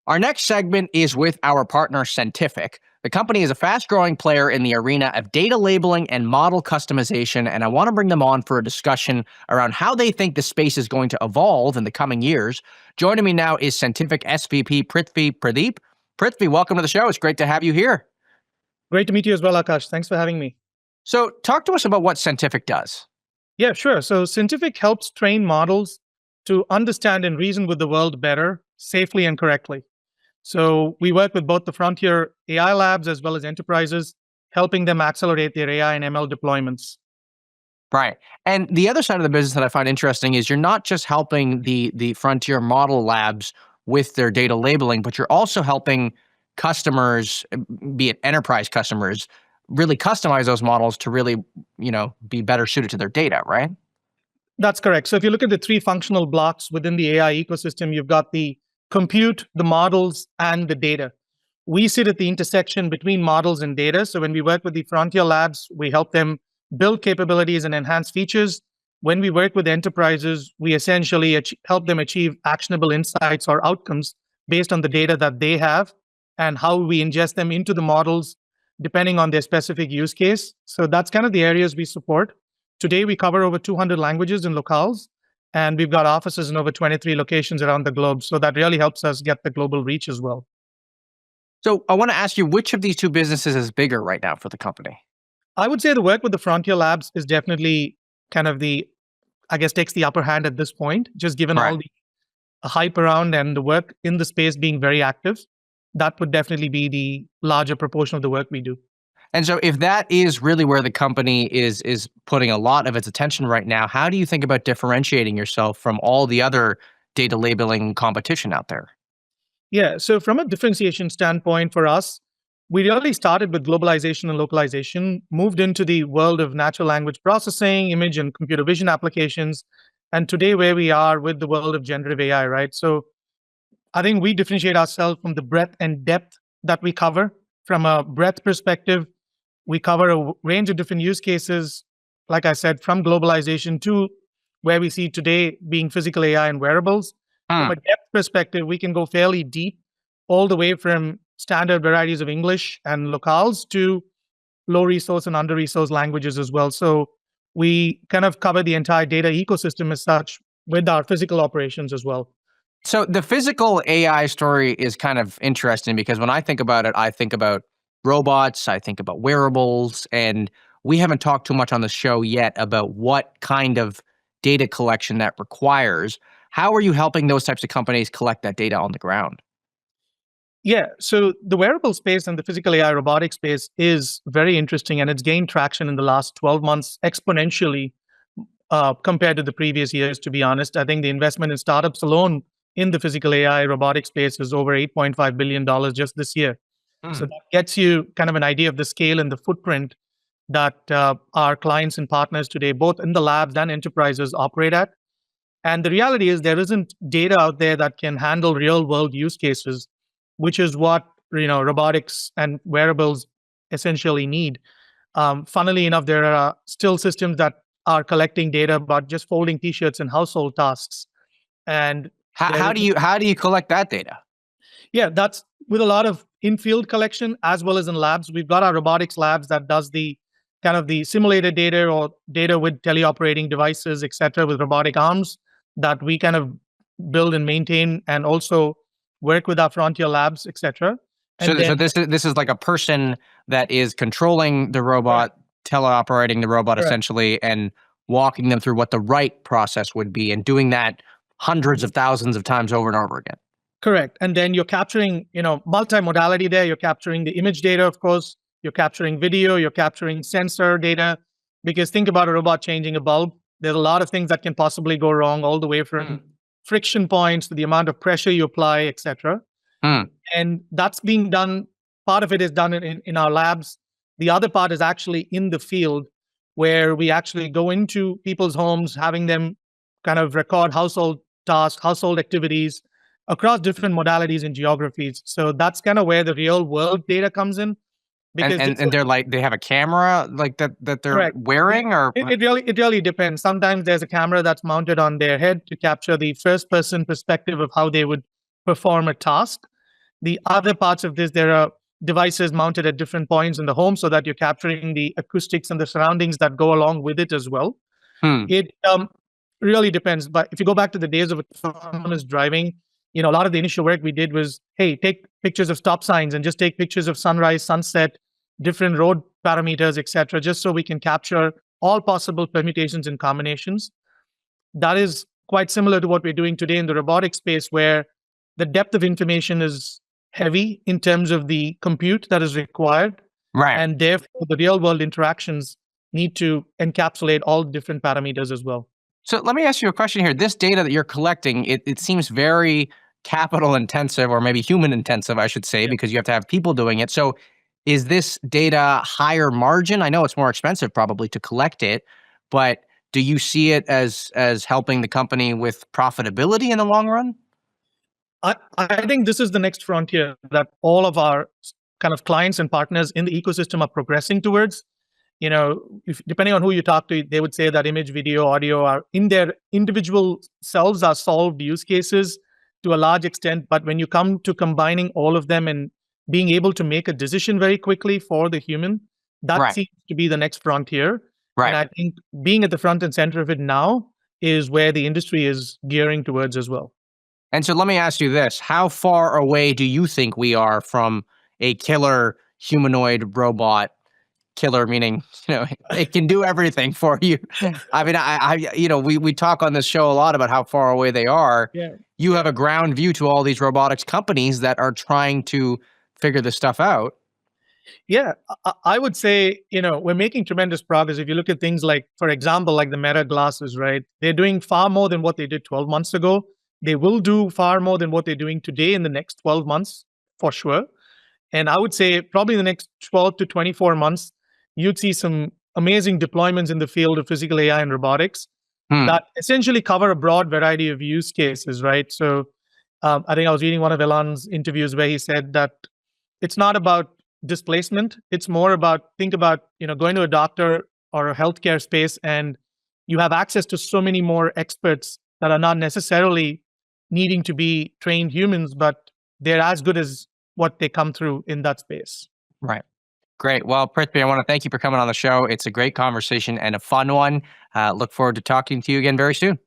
Our next segment is with our partner, Centific. The company is a fast-growing player in the arena of data labeling and model customization, and I want to bring them on for a discussion around how they think the space is going to evolve in the coming years. Joining me now is Centific SVP Prithivi Pradeep. Prithvi, welcome to the show. It's great to have you here. Great to meet you as well, Akash. Thanks for having me. So talk to us about what Centific does. Yeah, sure. So Centific helps train models to understand and reason with the world better, safely and correctly. So we work with both the frontier AI labs as well as enterprises, helping them accelerate their AI and ML deployments. Right. And the other side of the business that I find interesting is you're not just helping the frontier model labs with their data labeling, but you're also helping customers, be it enterprise customers, really customize those models to really, be better suited to their data, right? That's correct. So if you look at the three functional blocks within the AI ecosystem, you've got the compute, the models, and the data. We sit at the intersection between models and data. So when we work with the frontier labs, we help them build capabilities and enhance features. When we work with enterprises, we essentially help them achieve actionable insights or outcomes based on the data that they have and how we ingest them into the models depending on their specific use case. So that's kind of the areas we support. Today, we cover over 200 languages and locales, and we've got offices in over 23 locations around the globe. So that really helps us get the global reach as well. So I want to ask you, which of these two businesses is bigger right now for the company? I would say the work with the frontier labs is definitely kind of takes the upper hand at this point, just given all the hype around and the work in the space being very active. That would definitely be the larger proportion of the work we do. And so if that is really where the company is putting a lot of its attention right now, how do you think about differentiating yourself from all the other data labeling competition out there? Yeah, so from a differentiation standpoint for us, we really started with globalization and localization, moved into the world of natural language processing, image and computer vision applications, and today where we are with the world of generative AI, right? So I think we differentiate ourselves from the breadth and depth that we cover. From a breadth perspective, we cover a range of different use cases, like I said, from globalization to where we see today being physical AI and wearables. From a depth perspective, we can go fairly deep, all the way from standard varieties of English and locales to low resource and under resource languages as well. So we kind of cover the entire data ecosystem as such with our physical operations as well. So the physical AI story is kind of interesting because when I think about it, I think about robots, I think about wearables, and we haven't talked too much on the show yet about what kind of data collection that requires. How are you helping those types of companies collect that data on the ground? Yeah, so the wearable space and the physical AI robotic space is very interesting, and it's gained traction in the last 12 months exponentially compared to the previous years, to be honest. I think the investment in startups alone in the physical AI robotic space is over $8.5 billion just this year. So that gets you kind of an idea of the scale and the footprint that our clients and partners today, both in the labs and enterprises, operate at. And the reality is there isn't data out there that can handle real world use cases, which is what robotics and wearables essentially need. Funnily enough, there are still systems that are collecting data about just folding t-shirts and household tasks. And how do you collect that data? Yeah, that's with a lot of in-field collection as well as in labs. We've got our robotics labs that does the kind of the simulated data or data with teleoperating devices, et cetera, with robotic arms that we kind of build and maintain and also work with our frontier labs, et cetera. So this is like a person that is controlling the robot, teleoperating the robot essentially, and walking them through what the right process would be and doing that hundreds of thousands of times over and over again. Correct. And then you're capturing, multimodality there. You're capturing the image data, of course. You're capturing video. You're capturing sensor data. Because think about a robot changing a bulb. There's a lot of things that can possibly go wrong, all the way from friction points to the amount of pressure you apply, et cetera. And that's being done. Part of it is done in our labs. The other part is actually in the field, where we actually go into people's homes, having them kind of record household tasks, household activities across different modalities and geographies. So that's kind of where the real world data comes in. Because and they're like, they have a camera like that they're wearing, or it really depends. Sometimes there's a camera that's mounted on their head to capture the first person perspective of how they would perform a task. The other parts of this, there are devices mounted at different points in the home so that you're capturing the acoustics and the surroundings that go along with it as well. Hmm. It really depends. But if you go back to the days of autonomous driving, a lot of the initial work we did was, hey, take pictures of stop signs and just take pictures of sunrise, sunset, different road parameters, etc., just so we can capture all possible permutations and combinations. That is quite similar to what we're doing today in the robotic space, where the depth of information is heavy in terms of the compute that is required. Right. And therefore, the real world interactions need to encapsulate all different parameters as well. So let me ask you a question here. This data that you're collecting, it seems very capital intensive, or maybe human intensive, I should say, Yeah. because you have to have people doing it. So is this data higher margin? I know it's more expensive probably to collect it, but do you see it as helping the company with profitability in the long run? I think this is the next frontier that all of our kind of clients and partners in the ecosystem are progressing towards. Depending on who you talk to, they would say that image, video, audio are in their individual selves are solved use cases to a large extent. But when you come to combining all of them and being able to make a decision very quickly for the human, that Right. seems to be the next frontier. Right. And I think being at the front and center of it now is where the industry is gearing towards as well. And so let me ask you this. How far away do you think we are from a killer humanoid robot? Killer meaning, it can do everything for you. I mean, we talk on this show a lot about how far away they are. Yeah. You have a ground view to all these robotics companies that are trying to figure this stuff out. Yeah, I would say, we're making tremendous progress. If you look at things like, for example, like the Meta glasses, right? They're doing far more than what they did 12 months ago. They will do far more than what they're doing today in the next 12 months, for sure. And I would say probably in the next 12 to 24 months, you'd see some amazing deployments in the field of physical AI and robotics Hmm. that essentially cover a broad variety of use cases, right? So I think I was reading one of Elon's interviews where he said that it's not about displacement. It's more about, think about, going to a doctor or a healthcare space and you have access to so many more experts that are not necessarily needing to be trained humans, but they're as good as what they come through in that space. Right. Great. Well, Prithvi, I want to thank you for coming on the show. It's a great conversation and a fun one. Look forward to talking to you again very soon.